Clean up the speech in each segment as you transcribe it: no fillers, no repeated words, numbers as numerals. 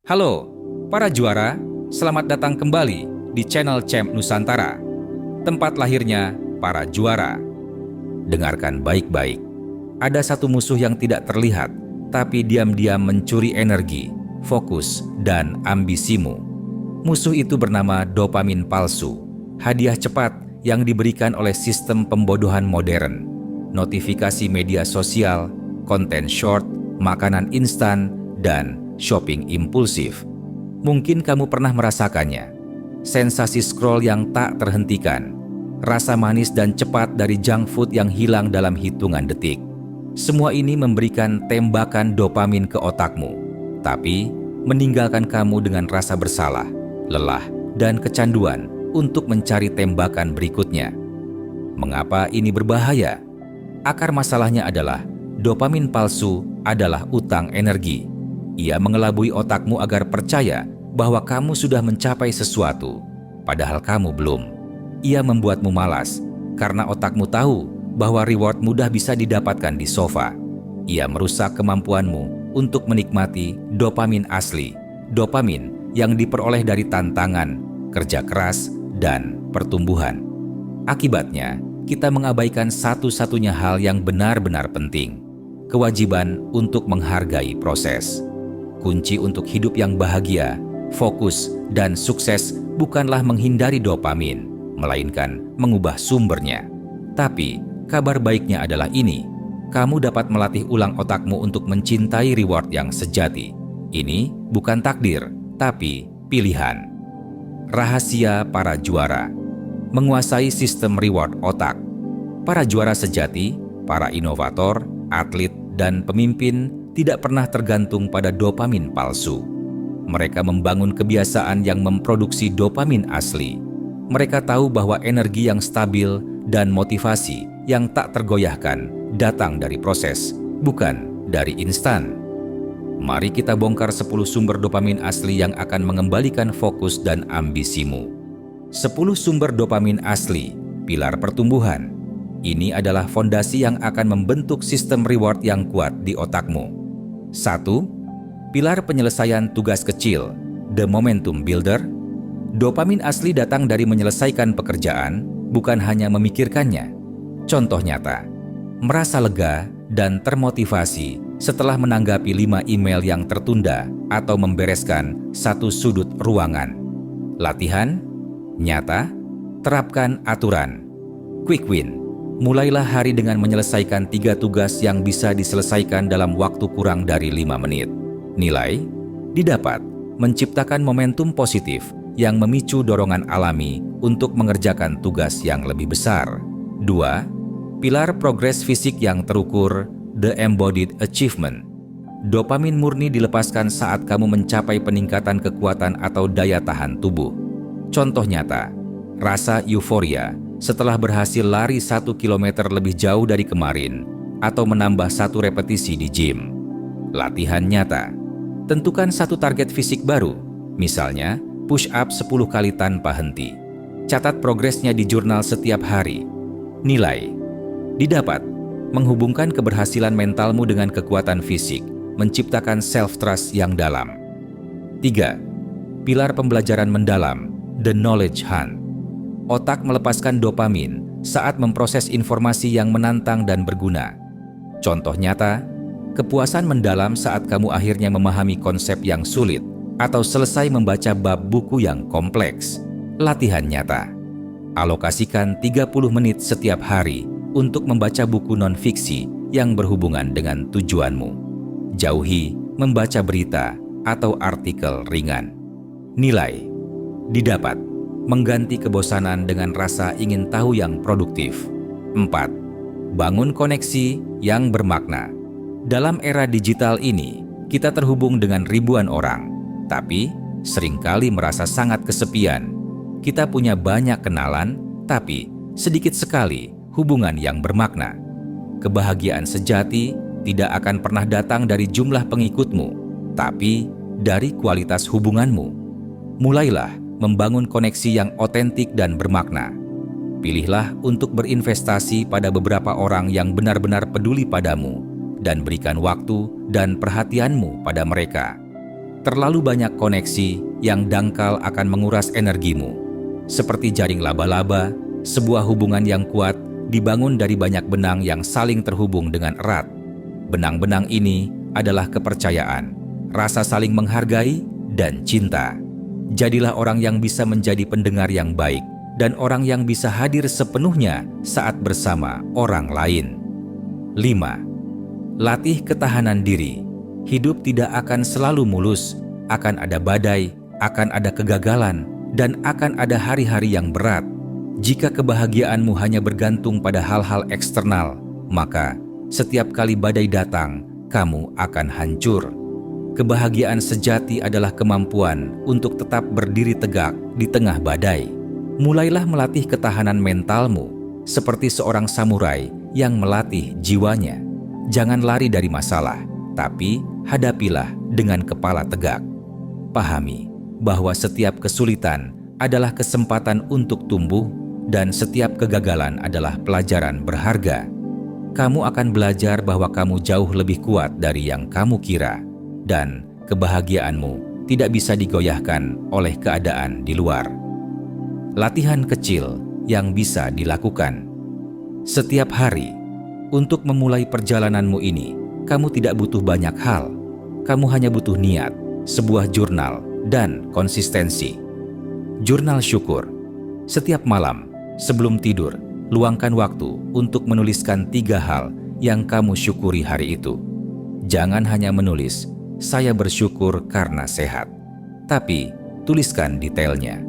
Halo, para juara, selamat datang kembali di channel Champ Nusantara, tempat lahirnya para juara. Dengarkan baik-baik, ada satu musuh yang tidak terlihat, tapi diam-diam mencuri energi, fokus, dan ambisimu. Musuh itu bernama dopamin palsu, hadiah cepat yang diberikan oleh sistem pembodohan modern, notifikasi media sosial, konten short, makanan instan, dan shopping impulsif. Mungkin kamu pernah merasakannya. Sensasi scroll yang tak terhentikan, rasa manis dan cepat dari junk food yang hilang dalam hitungan detik. Semua ini memberikan tembakan dopamin ke otakmu, tapi meninggalkan kamu dengan rasa bersalah, lelah, dan kecanduan untuk mencari tembakan berikutnya. Mengapa ini berbahaya? Akar masalahnya adalah dopamin palsu adalah utang energi. Ia mengelabui otakmu agar percaya bahwa kamu sudah mencapai sesuatu, padahal kamu belum. Ia membuatmu malas, karena otakmu tahu bahwa reward mudah bisa didapatkan di sofa. Ia merusak kemampuanmu untuk menikmati dopamin asli, dopamin yang diperoleh dari tantangan, kerja keras, dan pertumbuhan. Akibatnya, kita mengabaikan satu-satunya hal yang benar-benar penting, kewajiban untuk menghargai proses. Kunci untuk hidup yang bahagia, fokus, dan sukses bukanlah menghindari dopamin, melainkan mengubah sumbernya. Tapi, kabar baiknya adalah ini, kamu dapat melatih ulang otakmu untuk mencintai reward yang sejati. Ini bukan takdir, tapi pilihan. Rahasia para juara. Menguasai sistem reward otak. Para juara sejati, para inovator, atlet, dan pemimpin tidak pernah tergantung pada dopamin palsu. Mereka membangun kebiasaan yang memproduksi dopamin asli. Mereka tahu bahwa energi yang stabil dan motivasi yang tak tergoyahkan datang dari proses, bukan dari instan. Mari kita bongkar 10 sumber dopamin asli yang akan mengembalikan fokus dan ambisimu. 10 sumber dopamin asli, pilar pertumbuhan. Ini adalah fondasi yang akan membentuk sistem reward yang kuat di otakmu. 1. Pilar penyelesaian tugas kecil, the momentum builder. Dopamin asli datang dari menyelesaikan pekerjaan, bukan hanya memikirkannya. Contoh nyata, merasa lega dan termotivasi setelah menanggapi 5 email yang tertunda atau membereskan satu sudut ruangan. Latihan nyata, terapkan aturan. Quick win. Mulailah hari dengan menyelesaikan 3 tugas yang bisa diselesaikan dalam waktu kurang dari 5 menit. Nilai didapat menciptakan momentum positif yang memicu dorongan alami untuk mengerjakan tugas yang lebih besar. 2. Pilar progres fisik yang terukur, the embodied achievement. Dopamin murni dilepaskan saat kamu mencapai peningkatan kekuatan atau daya tahan tubuh. Contoh nyata, rasa euforia setelah berhasil lari 1 kilometer lebih jauh dari kemarin atau menambah 1 repetisi di gym. Latihan nyata. Tentukan 1 target fisik baru, misalnya push up 10 kali tanpa henti. Catat progresnya di jurnal setiap hari. Nilai didapat menghubungkan keberhasilan mentalmu dengan kekuatan fisik, menciptakan self-trust yang dalam. 3. Pilar pembelajaran mendalam, the knowledge hunt. Otak melepaskan dopamin saat memproses informasi yang menantang dan berguna. Contoh nyata, kepuasan mendalam saat kamu akhirnya memahami konsep yang sulit atau selesai membaca bab buku yang kompleks. Latihan nyata. Alokasikan 30 menit setiap hari untuk membaca buku non-fiksi yang berhubungan dengan tujuanmu. Jauhi membaca berita atau artikel ringan. Nilai didapat mengganti kebosanan dengan rasa ingin tahu yang produktif. 4. Bangun koneksi yang bermakna. Dalam era digital ini, kita terhubung dengan ribuan orang, tapi seringkali merasa sangat kesepian. Kita punya banyak kenalan, tapi sedikit sekali hubungan yang bermakna. Kebahagiaan sejati tidak akan pernah datang dari jumlah pengikutmu, tapi dari kualitas hubunganmu. Mulailah membangun koneksi yang otentik dan bermakna. Pilihlah untuk berinvestasi pada beberapa orang yang benar-benar peduli padamu dan berikan waktu dan perhatianmu pada mereka. Terlalu banyak koneksi yang dangkal akan menguras energimu. Seperti jaring laba-laba, sebuah hubungan yang kuat dibangun dari banyak benang yang saling terhubung dengan erat. Benang-benang ini adalah kepercayaan, rasa saling menghargai, dan cinta. Jadilah orang yang bisa menjadi pendengar yang baik dan orang yang bisa hadir sepenuhnya saat bersama orang lain. 5. Latih ketahanan diri. Hidup tidak akan selalu mulus, akan ada badai, akan ada kegagalan, dan akan ada hari-hari yang berat. Jika kebahagiaanmu hanya bergantung pada hal-hal eksternal, maka setiap kali badai datang, kamu akan hancur. Kebahagiaan sejati adalah kemampuan untuk tetap berdiri tegak di tengah badai. Mulailah melatih ketahanan mentalmu, seperti seorang samurai yang melatih jiwanya. Jangan lari dari masalah, tapi hadapilah dengan kepala tegak. Pahami bahwa setiap kesulitan adalah kesempatan untuk tumbuh dan setiap kegagalan adalah pelajaran berharga. Kamu akan belajar bahwa kamu jauh lebih kuat dari yang kamu kira, dan kebahagiaanmu tidak bisa digoyahkan oleh keadaan di luar. Latihan kecil yang bisa dilakukan. Setiap hari, untuk memulai perjalananmu ini, kamu tidak butuh banyak hal. Kamu hanya butuh niat, sebuah jurnal, dan konsistensi. Jurnal syukur. Setiap malam, sebelum tidur, luangkan waktu untuk menuliskan 3 hal yang kamu syukuri hari itu. Jangan hanya menulis, "Saya bersyukur karena sehat." Tapi, tuliskan detailnya.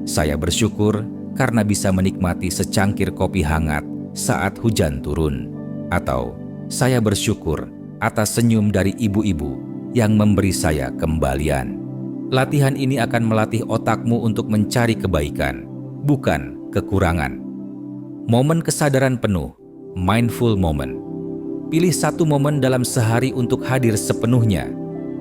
"Saya bersyukur karena bisa menikmati secangkir kopi hangat saat hujan turun." Atau, "Saya bersyukur atas senyum dari ibu-ibu yang memberi saya kembalian." Latihan ini akan melatih otakmu untuk mencari kebaikan, bukan kekurangan. Momen kesadaran penuh, mindful moment. Pilih satu momen dalam sehari untuk hadir sepenuhnya.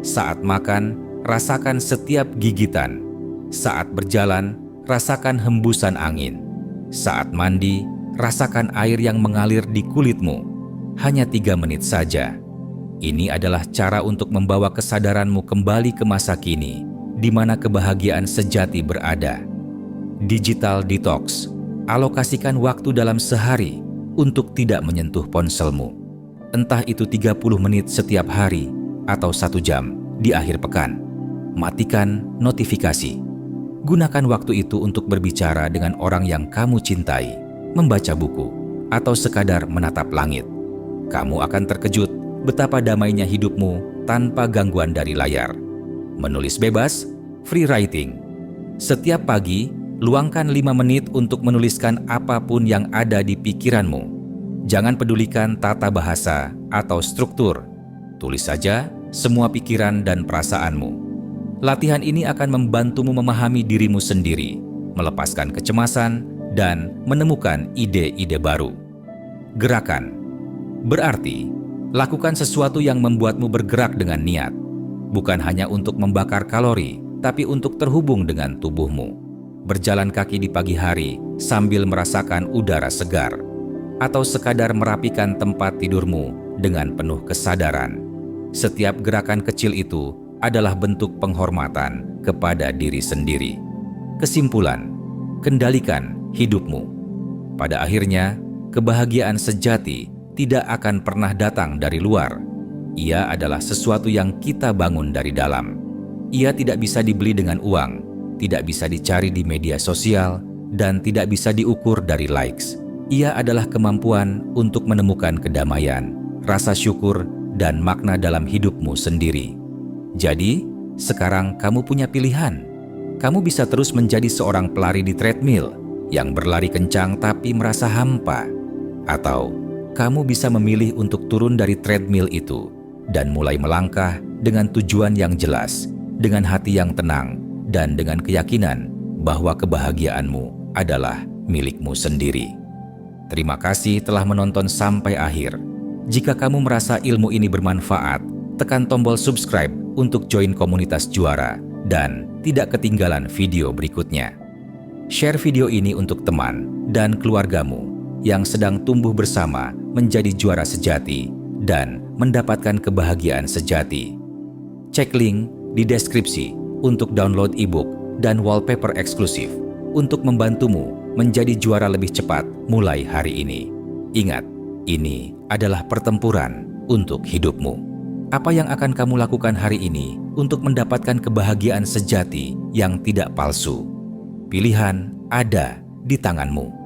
Saat makan, rasakan setiap gigitan. Saat berjalan, rasakan hembusan angin. Saat mandi, rasakan air yang mengalir di kulitmu. Hanya 3 menit saja. Ini adalah cara untuk membawa kesadaranmu kembali ke masa kini, di mana kebahagiaan sejati berada. Digital detox. Alokasikan waktu dalam sehari untuk tidak menyentuh ponselmu. Entah itu 30 menit setiap hari atau 1 jam di akhir pekan. Matikan notifikasi. Gunakan waktu itu untuk berbicara dengan orang yang kamu cintai, membaca buku, atau sekadar menatap langit. Kamu akan terkejut betapa damainya hidupmu tanpa gangguan dari layar. Menulis bebas, free writing. Setiap pagi, luangkan 5 menit untuk menuliskan apapun yang ada di pikiranmu. Jangan pedulikan tata bahasa atau struktur. Tulis saja semua pikiran dan perasaanmu. Latihan ini akan membantumu memahami dirimu sendiri, melepaskan kecemasan, dan menemukan ide-ide baru. Gerakan. Berarti, lakukan sesuatu yang membuatmu bergerak dengan niat. Bukan hanya untuk membakar kalori, tapi untuk terhubung dengan tubuhmu. Berjalan kaki di pagi hari sambil merasakan udara segar, atau sekadar merapikan tempat tidurmu dengan penuh kesadaran. Setiap gerakan kecil itu adalah bentuk penghormatan kepada diri sendiri. Kesimpulan, kendalikan hidupmu. Pada akhirnya, kebahagiaan sejati tidak akan pernah datang dari luar. Ia adalah sesuatu yang kita bangun dari dalam. Ia tidak bisa dibeli dengan uang, tidak bisa dicari di media sosial, dan tidak bisa diukur dari likes. Ia adalah kemampuan untuk menemukan kedamaian, rasa syukur, dan makna dalam hidupmu sendiri. Jadi, sekarang kamu punya pilihan. Kamu bisa terus menjadi seorang pelari di treadmill yang berlari kencang tapi merasa hampa. Atau, kamu bisa memilih untuk turun dari treadmill itu dan mulai melangkah dengan tujuan yang jelas, dengan hati yang tenang, dan dengan keyakinan bahwa kebahagiaanmu adalah milikmu sendiri. Terima kasih telah menonton sampai akhir. Jika kamu merasa ilmu ini bermanfaat, tekan tombol subscribe untuk join komunitas juara dan tidak ketinggalan video berikutnya. Share video ini untuk teman dan keluargamu yang sedang tumbuh bersama menjadi juara sejati dan mendapatkan kebahagiaan sejati. Cek link di deskripsi untuk download e-book dan wallpaper eksklusif untuk membantumu menjadi juara lebih cepat mulai hari ini. Ingat, ini adalah pertempuran untuk hidupmu. Apa yang akan kamu lakukan hari ini untuk mendapatkan kebahagiaan sejati yang tidak palsu? Pilihan ada di tanganmu.